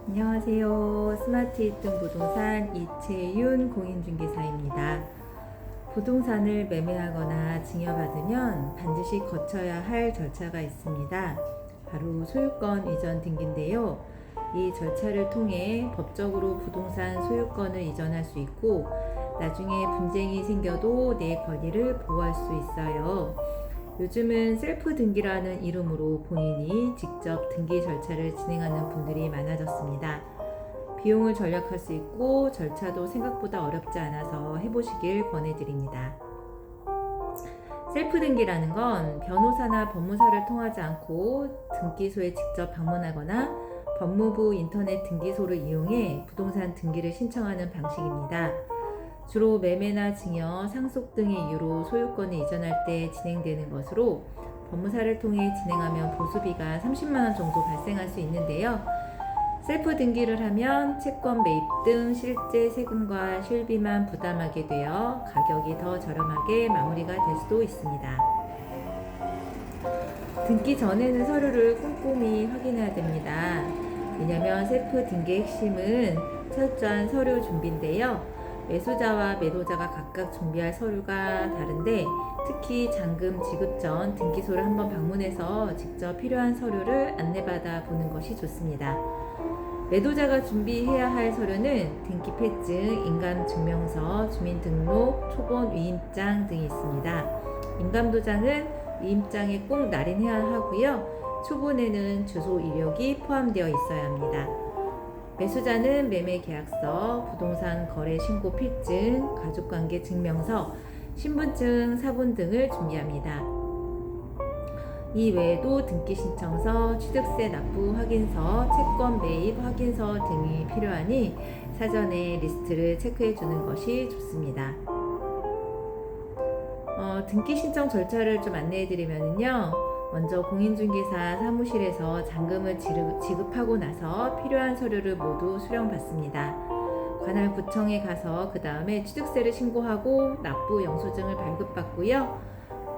안녕하세요. 스마트 1등 부동산 이채윤 공인중개사입니다. 부동산을 매매하거나 증여받으면 반드시 거쳐야 할 절차가 있습니다. 바로 소유권 이전 등기인데요. 이 절차를 통해 법적으로 부동산 소유권을 이전할 수 있고 나중에 분쟁이 생겨도 내 권리를 보호할 수 있어요. 요즘은 셀프 등기라는 이름으로 본인이 직접 등기 절차를 진행하는 분들이 많아졌습니다. 비용을 절약할 수 있고 절차도 생각보다 어렵지 않아서 해보시길 권해드립니다. 셀프 등기라는 건 변호사나 법무사를 통하지 않고 등기소에 직접 방문하거나 법무부 인터넷 등기소를 이용해 부동산 등기를 신청하는 방식입니다. 주로 매매나 증여, 상속 등의 이유로 소유권을 이전할 때 진행되는 것으로 법무사를 통해 진행하면 보수비가 30만 원 정도 발생할 수 있는데요. 셀프 등기를 하면 채권 매입 등 실제 세금과 실비만 부담하게 되어 가격이 더 저렴하게 마무리가 될 수도 있습니다. 등기 전에는 서류를 꼼꼼히 확인해야 됩니다. 왜냐하면 셀프 등기의 핵심은 철저한 서류 준비인데요. 매수자와 매도자가 각각 준비할 서류가 다른데 특히 잔금 지급 전 등기소를 한번 방문해서 직접 필요한 서류를 안내받아 보는 것이 좋습니다. 매도자가 준비해야 할 서류는 등기패증, 인감증명서, 주민등록, 초본 위임장 등이 있습니다. 인감도장은 위임장에 꼭 날인해야 하고요. 초본에는 주소 이력이 포함되어 있어야 합니다. 매수자는 매매계약서, 부동산 거래 신고 필증, 가족관계 증명서, 신분증, 사본 등을 준비합니다. 이 외에도 등기신청서, 취득세 납부 확인서, 채권 매입 확인서 등이 필요하니 사전에 리스트를 체크해 주는 것이 좋습니다. 등기신청 절차를 좀 안내해 드리면요. 먼저 공인중개사 사무실에서 잔금을 지급하고 나서 필요한 서류를 모두 수령받습니다. 관할 구청에 가서 그 다음에 취득세를 신고하고 납부 영수증을 발급받고요.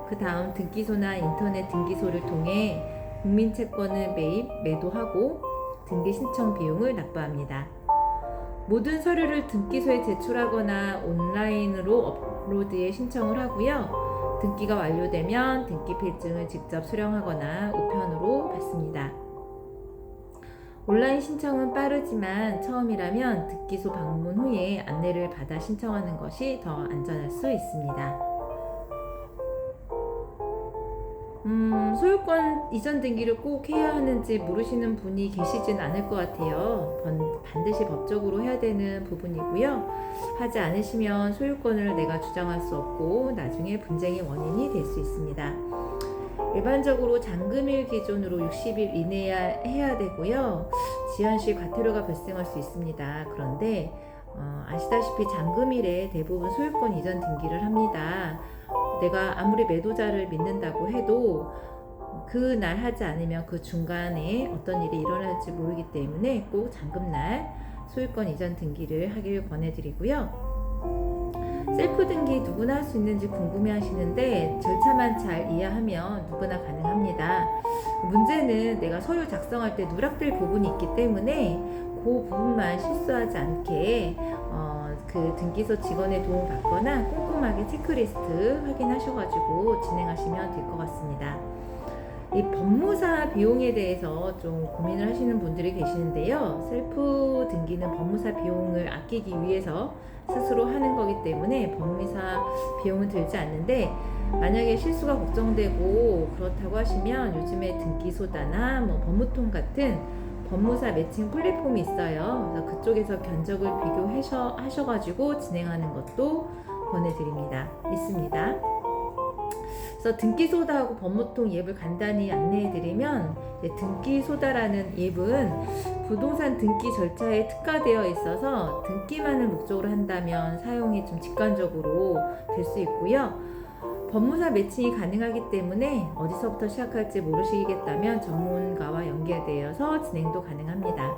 그 다음 등기소나 인터넷 등기소를 통해 국민채권을 매입, 매도하고 등기 신청 비용을 납부합니다. 모든 서류를 등기소에 제출하거나 온라인으로 업로드에 신청을 하고요. 등기가 완료되면 등기필증을 직접 수령하거나 우편으로 받습니다. 온라인 신청은 빠르지만 처음이라면 등기소 방문 후에 안내를 받아 신청하는 것이 더 안전할 수 있습니다. 소유권 이전 등기를 꼭 해야 하는지 모르시는 분이 계시진 않을 것 같아요. 반드시 법적으로 해야 되는 부분이고요. 하지 않으시면 소유권을 내가 주장할 수 없고 나중에 분쟁의 원인이 될 수 있습니다. 일반적으로 잔금일 기준으로 60일 이내에 해야 되고요. 지연 시 과태료가 발생할 수 있습니다. 그런데 아시다시피 잔금일에 대부분 소유권 이전 등기를 합니다. 내가 아무리 매도자를 믿는다고 해도 그날 하지 않으면 그 중간에 어떤 일이 일어날지 모르기 때문에 꼭 잔금날 소유권 이전 등기를 하길 권해드리고요. 셀프 등기 누구나 할 수 있는지 궁금해 하시는데 절차만 잘 이해하면 누구나 가능합니다. 문제는 내가 서류 작성할 때 누락될 부분이 있기 때문에 그 부분만 실수하지 않게 그 등기소 직원의 도움 받거나 꼼꼼하게 체크리스트 확인하셔가지고 진행하시면 될 것 같습니다. 이 법무사 비용에 대해서 좀 고민을 하시는 분들이 계시는데요. 셀프 등기는 법무사 비용을 아끼기 위해서 스스로 하는 거기 때문에 법무사 비용은 들지 않는데 만약에 실수가 걱정되고 그렇다고 하시면 요즘에 등기소다나 법무통 같은 법무사 매칭 플랫폼이 있어요. 그래서 그쪽에서 견적을 비교하셔가지고 진행하는 것도 권해드립니다. 있습니다. 그래서 등기소다하고 법무통 앱을 간단히 안내해드리면 등기소다라는 앱은 부동산 등기 절차에 특화되어 있어서 등기만을 목적으로 한다면 사용이 좀 직관적으로 될 수 있고요. 법무사 매칭이 가능하기 때문에 어디서부터 시작할지 모르시겠다면 전문가와 연계되어서 진행도 가능합니다.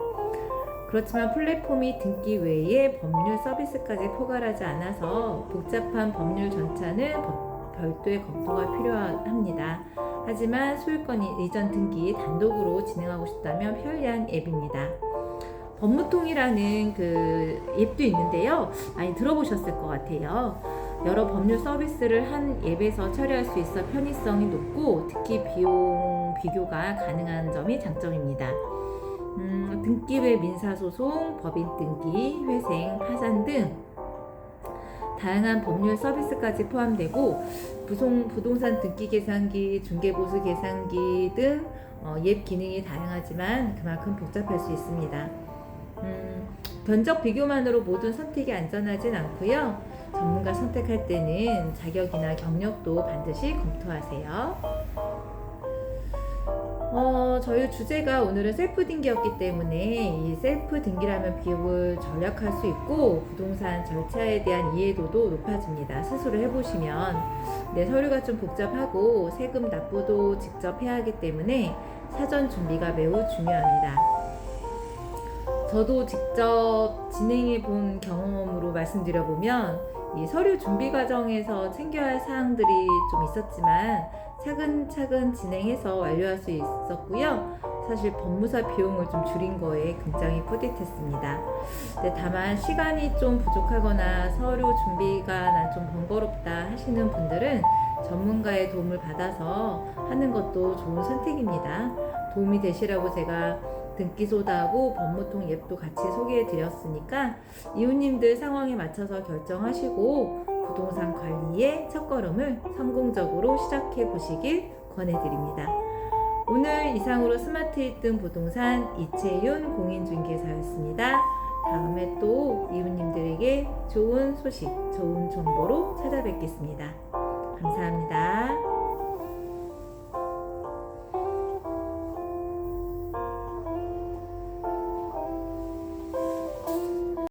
그렇지만 플랫폼이 등기 외에 법률 서비스까지 포괄하지 않아서 복잡한 법률 절차는 별도의 검토가 필요합니다. 하지만 소유권 이전 등기 단독으로 진행하고 싶다면 편리한 앱입니다. 법무통이라는 그 앱도 있는데요. 많이 들어보셨을 것 같아요. 여러 법률 서비스를 한 앱에서 처리할 수 있어 편의성이 높고 특히 비용 비교가 가능한 점이 장점입니다. 등기 외 민사소송, 법인 등기, 회생, 파산 등 다양한 법률 서비스까지 포함되고 부동산 등기 계산기, 중개보수 계산기 등 앱 기능이 다양하지만 그만큼 복잡할 수 있습니다. 견적 비교만으로 모든 선택이 안전하진 않고요. 전문가 선택할 때는 자격이나 경력도 반드시 검토하세요. 저희 주제가 오늘은 셀프 등기였기 때문에 이 셀프 등기라면 비용을 절약할 수 있고 부동산 절차에 대한 이해도도 높아집니다. 스스로 해보시면 내 서류가 좀 복잡하고 세금 납부도 직접 해야 하기 때문에 사전 준비가 매우 중요합니다. 저도 직접 진행해 본 경험으로 말씀드려보면 이 서류 준비 과정에서 챙겨야 할 사항들이 좀 있었지만 차근차근 진행해서 완료할 수 있었고요. 사실 법무사 비용을 좀 줄인 거에 굉장히 뿌듯했습니다. 다만 시간이 좀 부족하거나 서류 준비가 난 좀 번거롭다 하시는 분들은 전문가의 도움을 받아서 하는 것도 좋은 선택입니다. 도움이 되시라고 제가 등기소다하고 법무통 앱도 같이 소개해 드렸으니까 이웃님들 상황에 맞춰서 결정하시고 부동산 관리의 첫걸음을 성공적으로 시작해 보시길 권해드립니다. 오늘 이상으로 스마트 1등 부동산 이채윤 공인중개사였습니다. 다음에 또 이웃님들에게 좋은 소식, 좋은 정보로 찾아뵙겠습니다. 감사합니다.